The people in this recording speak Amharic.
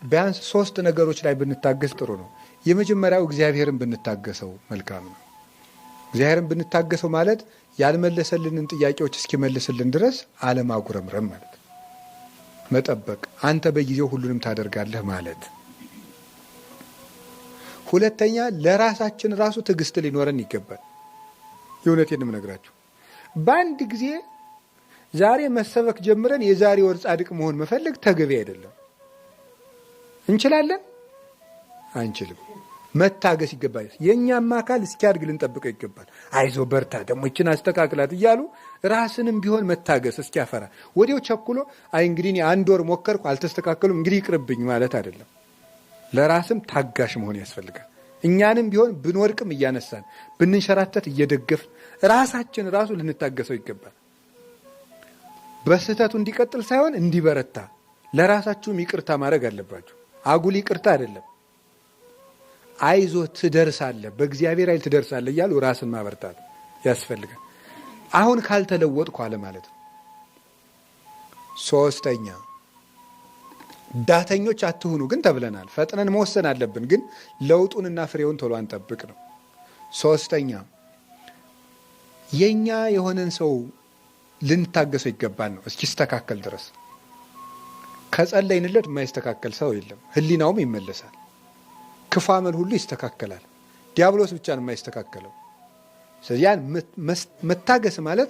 ቢያንስ 3 ነገሮች ላይ ብንታገስ ጥሩ ነው። የመጀመሪያው እግዚአብሔርን ብንታገሰው መልካም ነው። እግዚአብሔርን ብንታገሰው ማለት ያልመለሰልንን ጥያቄዎች እስኪመልስልን ድረስ አለማጉረምረም ማለት፣ መጠበቅ፣ አንተ በጊዜው ሁሉንም ታደርጋለህ ማለት። ሁለተኛ ለራሳችን ራሱ ትዕግስት ሊኖረን ይገባል። የእውነቴን የምነግራችሁ በአንድ ጊዜ ዛሬ መሰበክ ጀምረን የዛሬ ወር ጻድቅ መሆን መፈለግ ተገቢ አይደለም። እንችላለን? አንችልም። መታገስ ይገባል። የእኛም አካል እስኪያድግ ልንጠብቀው ይገባል። አይዞ በርታ፣ ደግሞ ይችን አስተካክላት እያሉ ራስንም ቢሆን መታገስ እስኪያፈራ ወዲያው ቸኩሎ አይ እንግዲህ እኔ 1 ወር ሞከርኩ አልተስተካከሉም እንግዲህ ይቅርብኝ ማለት አይደለም። ለራስም ታጋሽ መሆን ያስፈልጋል። እኛንም ቢሆን ብንወድቅም እያነሳን ብንንሸራተት እየደገፍን ራሳችን ራሱ ልንታገሰው ይገባል። በስህተቱ እንዲቀጥል ሳይሆን እንዲበረታ ለራሳችሁም ይቅርታ ማድረግ አለባችሁ። አጉል ይቅርታ አይደለም። አይዞ ትደርሳለህ፣ በእግዚአብሔር ኃይል ትደርሳለህ እያሉ ራስን ማበርታት ያስፈልጋል። አሁን ካልተለወጥኩ አለ ማለት ነው። 3ኛ ዳተኞች አትሁኑ ግን ተብለናል። ፈጥነን መወሰን አለብን፣ ግን ለውጡንና ፍሬውን ቶሎ አንጠብቅ ነው። 3ኛ የኛ የሆነን ሰው ልንታገሰው ይገባል ነው እስኪስተካከል ድረስ። ከጸለይንለት የማይስተካከል ሰው የለም። ሕሊናውም ይመለሳል። ክፉ አመል ሁሉ ይስተካከላል። ዲያብሎስ ብቻ ነው የማይስተካከለው። ስለዚህ ያን መታገስ ማለት